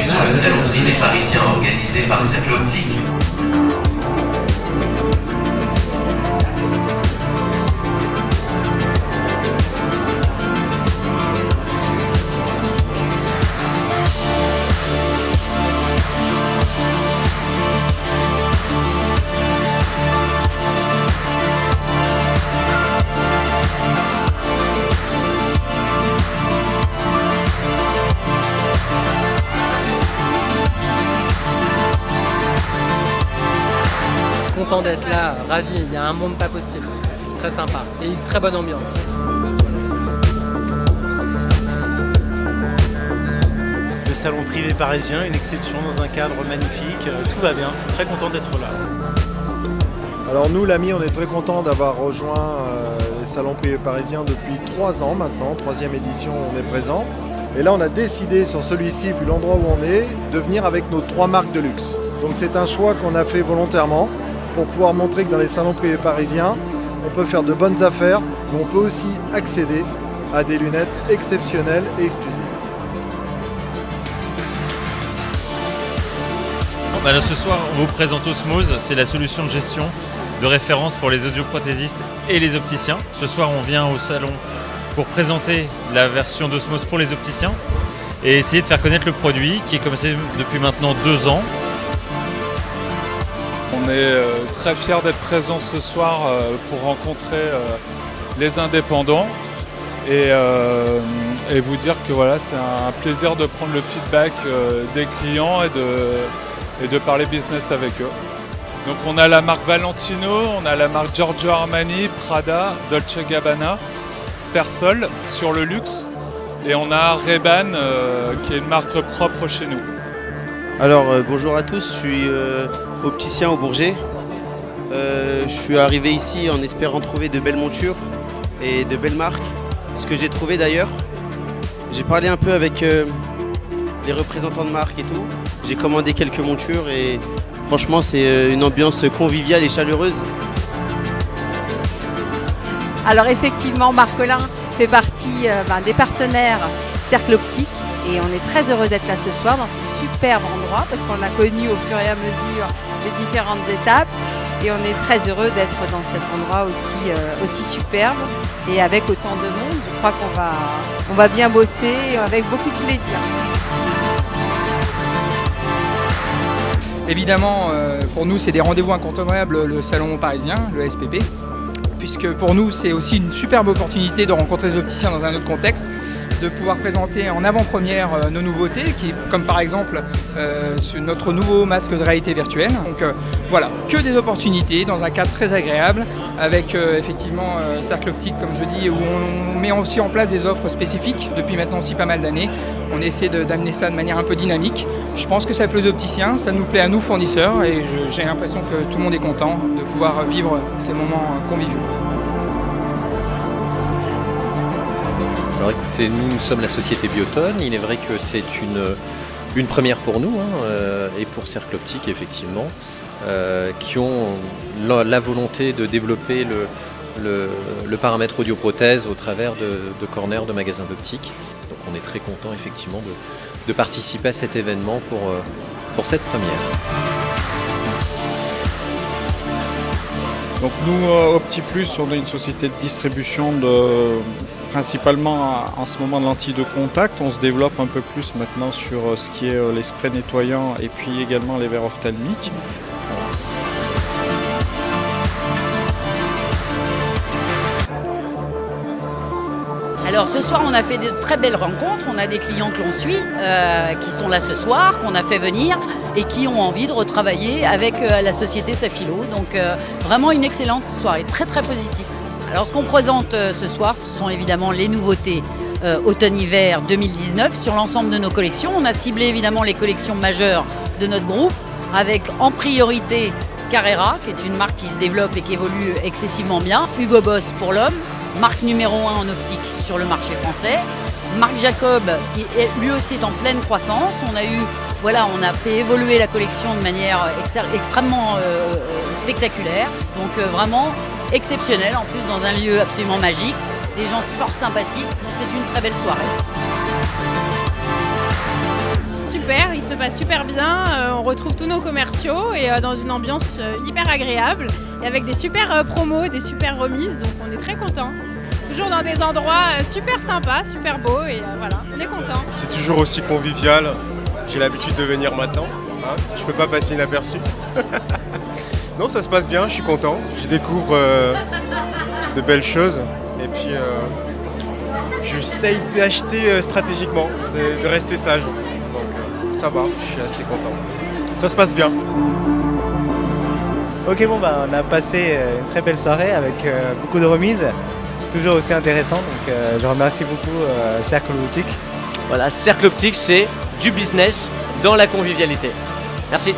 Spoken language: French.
sur le salon privé parisien organisé par Cercle Optique. Content d'être là, ravi, il y a un monde pas possible, très sympa et une très bonne ambiance. Le salon privé parisien, une exception dans un cadre magnifique, tout va bien, très content d'être là. Alors nous, l'AMI, on est très content d'avoir rejoint les salons privés parisiens depuis 3 ans maintenant, 3e édition, on est présent. Et là, on a décidé sur celui-ci, vu l'endroit où on est, de venir avec nos 3 marques de luxe. Donc c'est un choix qu'on a fait volontairement pour pouvoir montrer que dans les salons privés parisiens, on peut faire de bonnes affaires, mais on peut aussi accéder à des lunettes exceptionnelles et exclusives. Alors ce soir, on vous présente Osmose, c'est la solution de gestion de référence pour les audioprothésistes et les opticiens. Ce soir, on vient au salon pour présenter la version d'Osmose pour les opticiens et essayer de faire connaître le produit qui est commencé depuis maintenant 2 ans. On est très fiers d'être présents ce soir pour rencontrer les indépendants et vous dire que voilà, c'est un plaisir de prendre le feedback des clients et de parler business avec eux. Donc on a la marque Valentino, on a la marque Giorgio Armani, Prada, Dolce Gabbana, Persol sur le luxe et on a Ray-Ban qui est une marque propre chez nous. Alors bonjour à tous, je suis opticien au Bourget. Je suis arrivé ici en espérant trouver de belles montures et de belles marques. Ce que j'ai trouvé d'ailleurs, j'ai parlé un peu avec les représentants de marques et tout. J'ai commandé quelques montures et franchement c'est une ambiance conviviale et chaleureuse. Alors effectivement, Marcolin fait partie des partenaires Cercle Optique. Et on est très heureux d'être là ce soir dans ce superbe endroit parce qu'on a connu au fur et à mesure les différentes étapes. Et on est très heureux d'être dans cet endroit aussi superbe et avec autant de monde. Je crois qu'on va bien bosser avec beaucoup de plaisir. Évidemment, pour nous, c'est des rendez-vous incontournables, le salon parisien, le SPP. Puisque pour nous, c'est aussi une superbe opportunité de rencontrer les opticiens dans un autre contexte, de pouvoir présenter en avant-première nos nouveautés, comme par exemple notre nouveau masque de réalité virtuelle. Donc voilà, que des opportunités dans un cadre très agréable, avec effectivement Cercle Optique, comme je dis, où on met aussi en place des offres spécifiques depuis maintenant aussi pas mal d'années. On essaie d'amener ça de manière un peu dynamique. Je pense que ça plaît aux opticiens, ça nous plaît à nous fournisseurs, et j'ai l'impression que tout le monde est content de pouvoir vivre ces moments conviviaux. Alors écoutez, nous sommes la société Biotone. Il est vrai que c'est une première pour nous et pour Cercle Optique effectivement, qui ont la volonté de développer le paramètre audioprothèse au travers de corners de magasins d'optique. Donc on est très content effectivement de participer à cet événement pour cette première. Donc nous, OptiPlus, on est une société de distribution principalement en ce moment de lentilles de contact. On se développe un peu plus maintenant sur ce qui est les sprays nettoyants et puis également les verres ophtalmiques. Alors ce soir, on a fait de très belles rencontres. On a des clients que l'on suit, qui sont là ce soir, qu'on a fait venir et qui ont envie de retravailler avec la société Safilo. Donc vraiment une excellente soirée, très très positive. Alors ce qu'on présente ce soir, ce sont évidemment les nouveautés automne-hiver 2019 sur l'ensemble de nos collections. On a ciblé évidemment les collections majeures de notre groupe avec en priorité Carrera, qui est une marque qui se développe et qui évolue excessivement bien. Hugo Boss pour l'homme, marque numéro 1 en optique sur le marché français. Marc Jacob, qui lui aussi est en pleine croissance. On a fait évoluer la collection de manière extrêmement spectaculaire. Donc vraiment exceptionnel, en plus dans un lieu absolument magique. Des gens fort sympathiques, donc c'est une très belle soirée. Super. super, il se passe super bien, on retrouve tous nos commerciaux et dans une ambiance hyper agréable et avec des super promos, des super remises, donc on est très contents. Toujours dans des endroits super sympas, super beaux et voilà, on est contents. C'est toujours aussi convivial, j'ai l'habitude de venir maintenant, hein. Je peux pas passer inaperçu. Non, ça se passe bien, je suis content, je découvre de belles choses et puis j'essaye d'acheter stratégiquement, de rester sage, donc ça va, je suis assez content. Ça se passe bien. Ok, bon bah on a passé une très belle soirée avec beaucoup de remises, toujours aussi intéressant, donc je remercie beaucoup Cercle Optique. Voilà, Cercle Optique, c'est du business dans la convivialité. Merci.